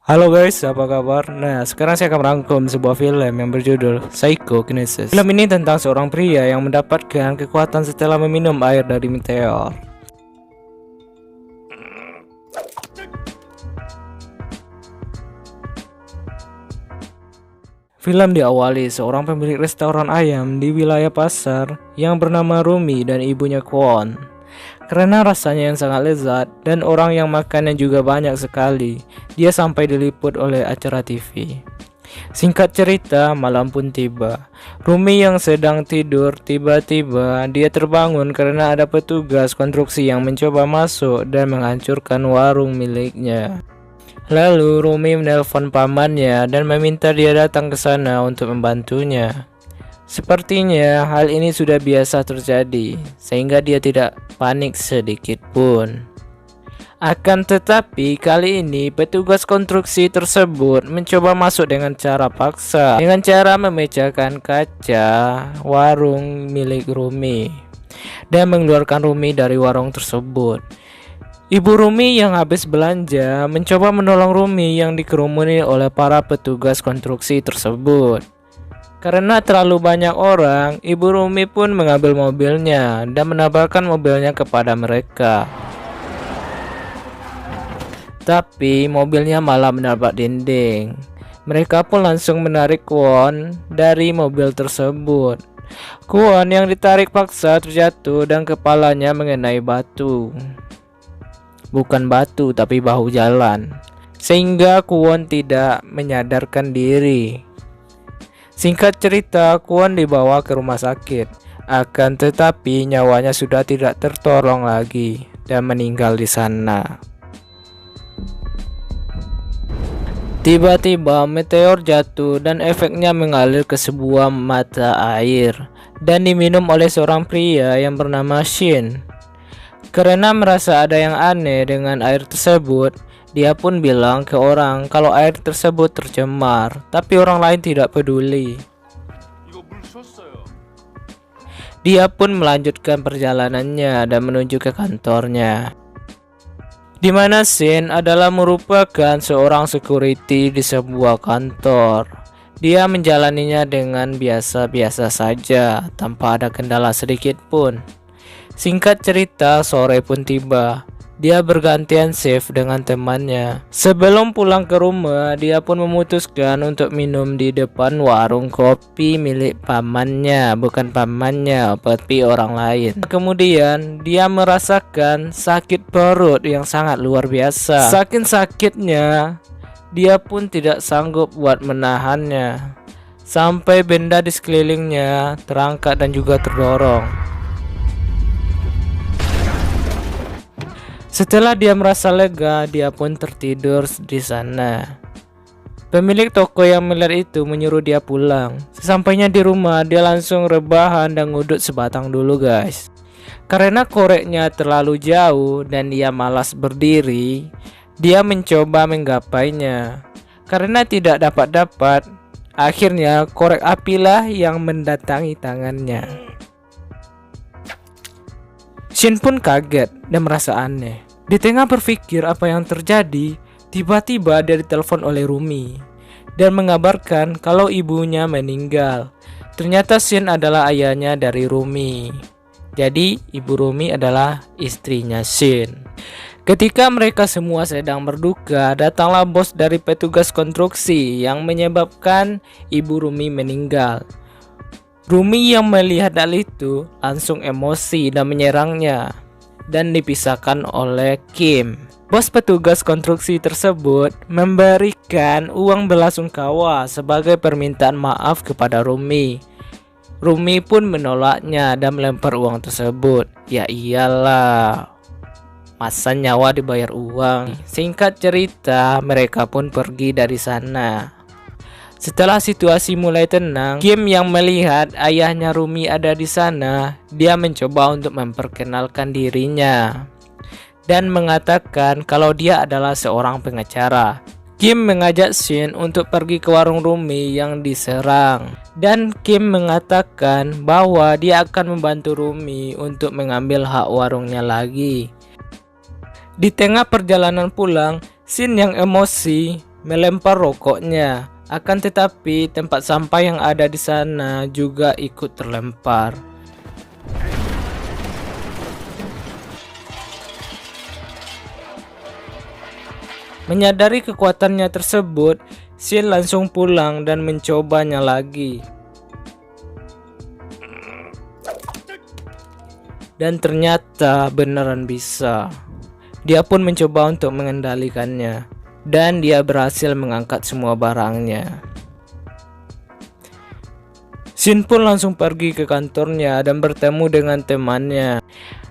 Halo guys, apa kabar? Nah, sekarang saya akan merangkum sebuah film yang berjudul Psychokinesis. Film ini tentang seorang pria yang mendapatkan kekuatan setelah meminum air dari meteor. Film diawali seorang pemilik restoran ayam di wilayah pasar yang bernama Rumi dan ibunya Kwon. Karena rasanya yang sangat lezat dan orang yang makannya juga banyak sekali, dia sampai diliput oleh acara TV. Singkat cerita, malam pun tiba. Rumi yang sedang tidur, tiba-tiba dia terbangun karena ada petugas konstruksi yang mencoba masuk dan menghancurkan warung miliknya. Lalu Rumi menelpon pamannya dan meminta dia datang ke sana untuk membantunya. Sepertinya hal ini sudah biasa terjadi, sehingga dia tidak panik sedikit pun. Akan tetapi kali ini petugas konstruksi tersebut mencoba masuk dengan cara paksa, dengan cara memecahkan kaca warung milik Rumi dan mengeluarkan Rumi dari warung tersebut. Ibu Rumi yang habis belanja mencoba menolong Rumi yang dikerumuni oleh para petugas konstruksi tersebut. Karena terlalu banyak orang, Ibu Rumi pun mengambil mobilnya dan menabrakkan mobilnya kepada mereka. Tapi mobilnya malah menabrak dinding. Mereka pun langsung menarik Kwon dari mobil tersebut. Kwon yang ditarik paksa terjatuh dan kepalanya mengenai batu. Bukan batu tapi bahu jalan. Sehingga Kwon tidak menyadarkan diri. Singkat cerita, Kwon dibawa ke rumah sakit. Akan tetapi nyawanya sudah tidak tertolong lagi dan meninggal di sana. Tiba-tiba meteor jatuh dan efeknya mengalir ke sebuah mata air dan diminum oleh seorang pria yang bernama Shin. Karena merasa ada yang aneh dengan air tersebut, dia pun bilang ke orang kalau air tersebut tercemar, tapi orang lain tidak peduli. Dia pun melanjutkan perjalanannya dan menuju ke kantornya, di mana Shin adalah merupakan seorang security di sebuah kantor. Dia menjalaninya dengan biasa-biasa saja, tanpa ada kendala sedikit pun. Singkat cerita, sore pun tiba. Dia bergantian shift dengan temannya. Sebelum pulang ke rumah, dia pun memutuskan untuk minum di depan warung kopi milik pamannya, bukan pamannya, tapi orang lain. Kemudian, dia merasakan sakit perut yang sangat luar biasa. Saking sakitnya, dia pun tidak sanggup buat menahannya. Sampai benda di sekelilingnya terangkat dan juga terdorong. Setelah dia merasa lega, dia pun tertidur di sana. Pemilik toko yang melihat itu menyuruh dia pulang. Sesampainya di rumah, dia langsung rebahan dan ngudut sebatang dulu guys. Karena koreknya terlalu jauh dan dia malas berdiri, dia mencoba menggapainya. Karena tidak dapat, akhirnya korek apilah yang mendatangi tangannya. Shin pun kaget dan merasa aneh. Di tengah berpikir apa yang terjadi, tiba-tiba dia ditelepon oleh Rumi dan mengabarkan kalau ibunya meninggal. Ternyata Shin adalah ayahnya dari Rumi. Jadi ibu Rumi adalah istrinya Shin. Ketika mereka semua sedang berduka, datanglah bos dari petugas konstruksi yang menyebabkan ibu Rumi meninggal. Rumi yang melihat hal itu langsung emosi dan menyerangnya dan dipisahkan oleh Kim. Bos petugas konstruksi tersebut memberikan uang belasungkawa sebagai permintaan maaf kepada Rumi. Rumi pun menolaknya dan melempar uang tersebut. Ya iyalah, masa nyawa dibayar uang. Singkat cerita, mereka pun pergi dari sana. Setelah situasi mulai tenang, Kim yang melihat ayahnya Rumi ada di sana, dia mencoba untuk memperkenalkan dirinya dan mengatakan kalau dia adalah seorang pengacara. Kim mengajak Shin untuk pergi ke warung Rumi yang diserang, dan Kim mengatakan bahwa dia akan membantu Rumi untuk mengambil hak warungnya lagi. Di tengah perjalanan pulang, Shin yang emosi melempar rokoknya. Akan tetapi tempat sampah yang ada di sana juga ikut terlempar. Menyadari kekuatannya tersebut, Shin langsung pulang dan mencobanya lagi. Dan ternyata beneran bisa. Dia pun mencoba untuk mengendalikannya, dan dia berhasil mengangkat semua barangnya. Shin pun langsung pergi ke kantornya dan bertemu dengan temannya.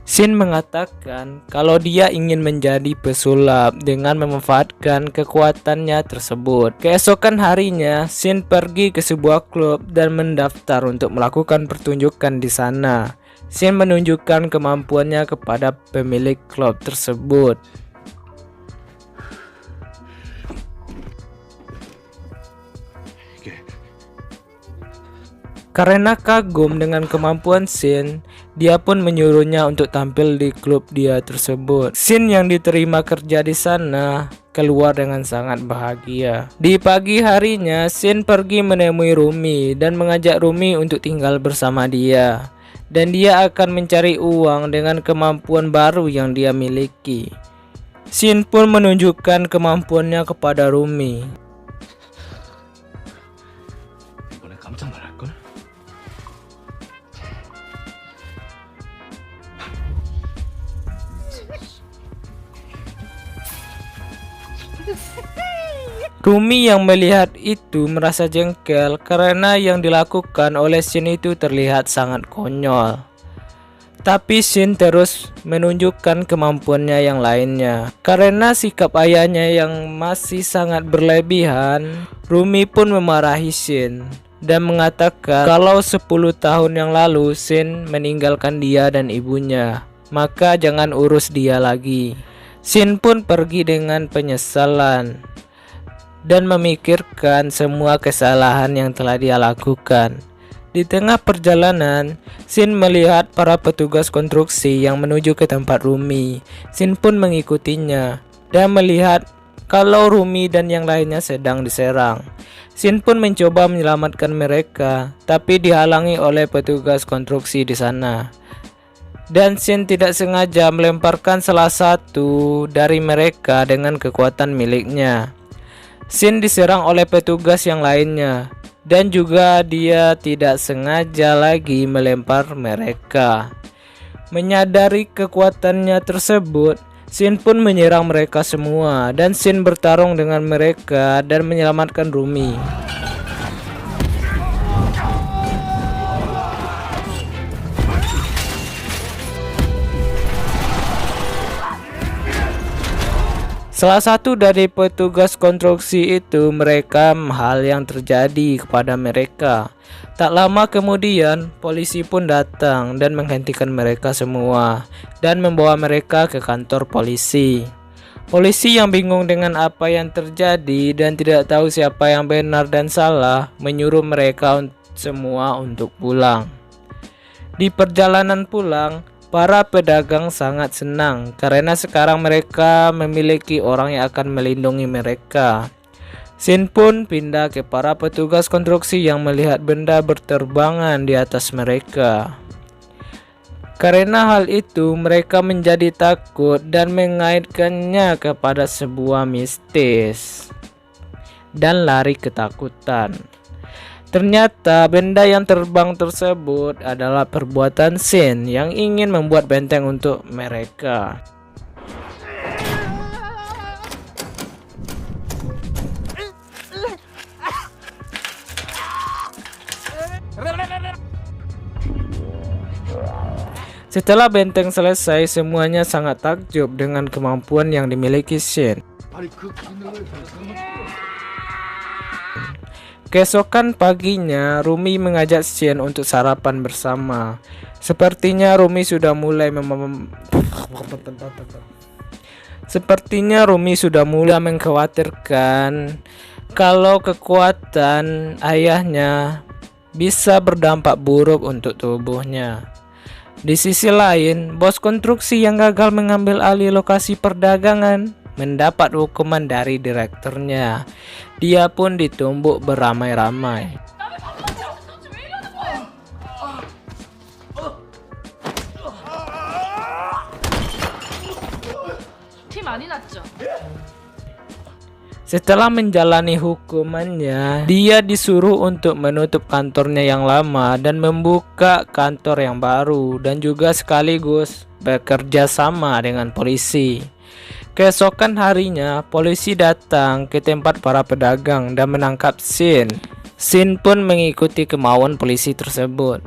Shin mengatakan kalau dia ingin menjadi pesulap dengan memanfaatkan kekuatannya tersebut. Keesokan harinya, Shin pergi ke sebuah klub dan mendaftar untuk melakukan pertunjukan di sana. Shin menunjukkan kemampuannya kepada pemilik klub tersebut. Karena kagum dengan kemampuan Shin, dia pun menyuruhnya untuk tampil di klub dia tersebut. Shin yang diterima kerja di sana keluar dengan sangat bahagia. Di pagi harinya, Shin pergi menemui Rumi dan mengajak Rumi untuk tinggal bersama dia. Dan dia akan mencari uang dengan kemampuan baru yang dia miliki. Shin pun menunjukkan kemampuannya kepada Rumi. Rumi yang melihat itu merasa jengkel karena yang dilakukan oleh Shin itu terlihat sangat konyol. Tapi Shin terus menunjukkan kemampuannya yang lainnya. Karena sikap ayahnya yang masih sangat berlebihan, Rumi pun memarahi Shin dan mengatakan kalau 10 tahun yang lalu Shin meninggalkan dia dan ibunya, maka jangan urus dia lagi. Shin pun pergi dengan penyesalan dan memikirkan semua kesalahan yang telah dia lakukan. Di tengah perjalanan, Shin melihat para petugas konstruksi yang menuju ke tempat Rumi. Shin pun mengikutinya dan melihat kalau Rumi dan yang lainnya sedang diserang. Shin pun mencoba menyelamatkan mereka, tapi dihalangi oleh petugas konstruksi di sana. Dan Shin tidak sengaja melemparkan salah satu dari mereka dengan kekuatan miliknya. Shin diserang oleh petugas yang lainnya, dan juga dia tidak sengaja lagi melempar mereka. Menyadari kekuatannya tersebut, Shin pun menyerang mereka semua, dan Shin bertarung dengan mereka dan menyelamatkan Rumi. Salah satu dari petugas konstruksi itu merekam hal yang terjadi kepada mereka. Tak lama kemudian, polisi pun datang dan menghentikan mereka semua dan membawa mereka ke kantor polisi. Polisi yang bingung dengan apa yang terjadi dan tidak tahu siapa yang benar dan salah, menyuruh mereka semua untuk pulang. Di perjalanan pulang, para pedagang sangat senang karena sekarang mereka memiliki orang yang akan melindungi mereka. Shin pun pindah ke para petugas konstruksi yang melihat benda berterbangan di atas mereka. Karena hal itu, mereka menjadi takut dan mengaitkannya kepada sebuah mistis dan lari ketakutan. Ternyata benda yang terbang tersebut adalah perbuatan Shin yang ingin membuat benteng untuk mereka. Setelah benteng selesai, semuanya sangat takjub dengan kemampuan yang dimiliki Shin. Keesokan paginya, Rumi mengajak Shin untuk sarapan bersama. Sepertinya Rumi sudah mulai mengkhawatirkan kalau kekuatan ayahnya bisa berdampak buruk untuk tubuhnya. Di sisi lain, bos konstruksi yang gagal mengambil alih lokasi perdagangan mendapat hukuman dari direkturnya. Dia pun ditumbuk beramai-ramai. 피 많이 났죠? Setelah menjalani hukumannya, dia disuruh untuk menutup kantornya yang lama dan membuka kantor yang baru, dan juga sekaligus bekerja sama dengan polisi. Keesokan harinya, polisi datang ke tempat para pedagang dan menangkap Shin. Shin pun mengikuti kemauan polisi tersebut.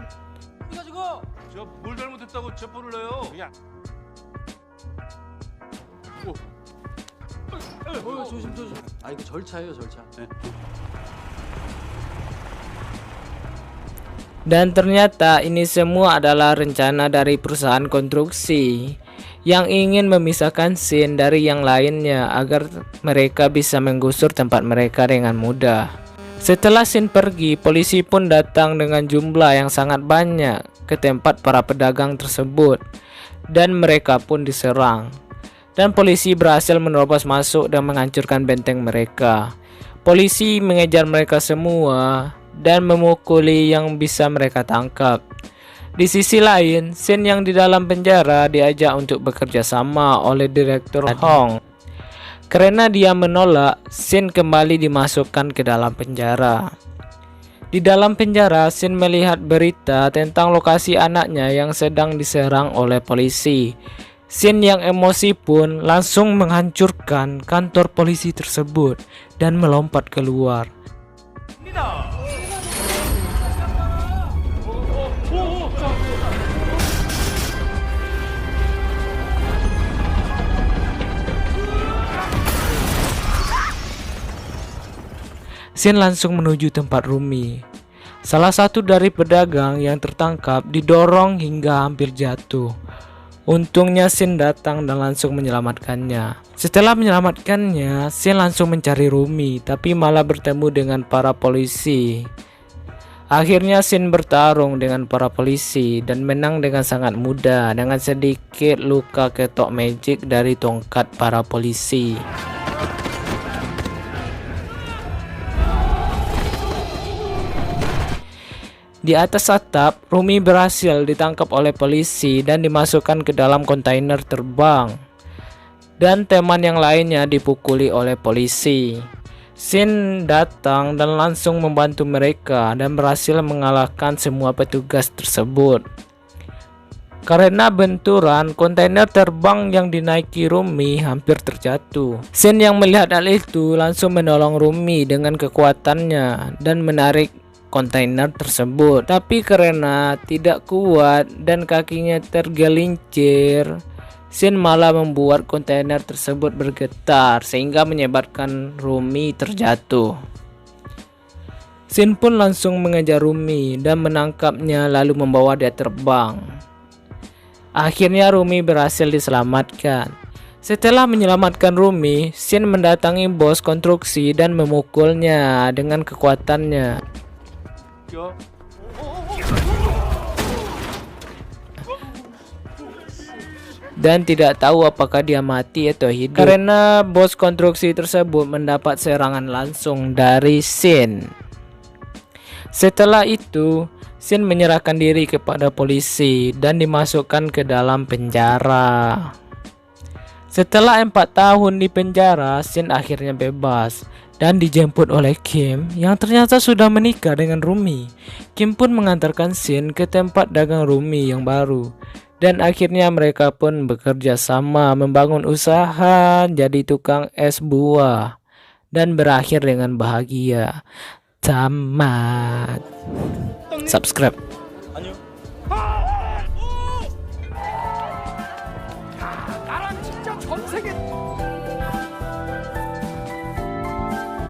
뭘 잘못했다고 체포를 해요? 조심. 아, 이거 절차예요, 절차. Dan ternyata ini semua adalah rencana dari perusahaan konstruksi yang ingin memisahkan Shin dari yang lainnya agar mereka bisa menggusur tempat mereka dengan mudah. Setelah Shin pergi, polisi pun datang dengan jumlah yang sangat banyak ke tempat para pedagang tersebut dan mereka pun diserang. Dan polisi berhasil menerobos masuk dan menghancurkan benteng mereka. Polisi mengejar mereka semua dan memukuli yang bisa mereka tangkap. Di sisi lain, Shin yang di dalam penjara diajak untuk bekerja sama oleh Direktur Hong. Karena dia menolak, Shin kembali dimasukkan ke dalam penjara. Di dalam penjara, Shin melihat berita tentang lokasi anaknya yang sedang diserang oleh polisi. Shin yang emosi pun langsung menghancurkan kantor polisi tersebut dan melompat keluar. Shin langsung menuju tempat Rumi. Salah satu dari pedagang yang tertangkap didorong hingga hampir jatuh. Untungnya Shin datang dan langsung menyelamatkannya. Setelah menyelamatkannya, Shin langsung mencari Rumi, tapi malah bertemu dengan para polisi. Akhirnya Shin bertarung dengan para polisi dan menang dengan sangat mudah dengan sedikit luka ketok magic dari tongkat para polisi. Di atas atap, Rumi berhasil ditangkap oleh polisi dan dimasukkan ke dalam kontainer terbang. Dan teman yang lainnya dipukuli oleh polisi. Shin datang dan langsung membantu mereka dan berhasil mengalahkan semua petugas tersebut. Karena benturan, kontainer terbang yang dinaiki Rumi hampir terjatuh. Shin yang melihat hal itu langsung menolong Rumi dengan kekuatannya dan menarik kontainer tersebut, tapi karena tidak kuat dan kakinya tergelincir, Shin malah membuat kontainer tersebut bergetar sehingga menyebabkan Rumi terjatuh. Shin pun langsung mengejar Rumi dan menangkapnya lalu membawa dia terbang. Akhirnya Rumi berhasil diselamatkan. Setelah menyelamatkan Rumi, Shin mendatangi bos konstruksi dan memukulnya dengan kekuatannya. Dan tidak tahu apakah dia mati atau hidup karena bos konstruksi tersebut mendapat serangan langsung dari Shin. Setelah itu, Shin menyerahkan diri kepada polisi dan dimasukkan ke dalam penjara. Setelah 4 tahun di penjara, Shin akhirnya bebas dan dijemput oleh Kim yang ternyata sudah menikah dengan Rumi. Kim pun mengantarkan Shin ke tempat dagang Rumi yang baru. Dan akhirnya mereka pun bekerja sama membangun usaha jadi tukang es buah. Dan berakhir dengan bahagia. Tamat. Subscribe. 아니요.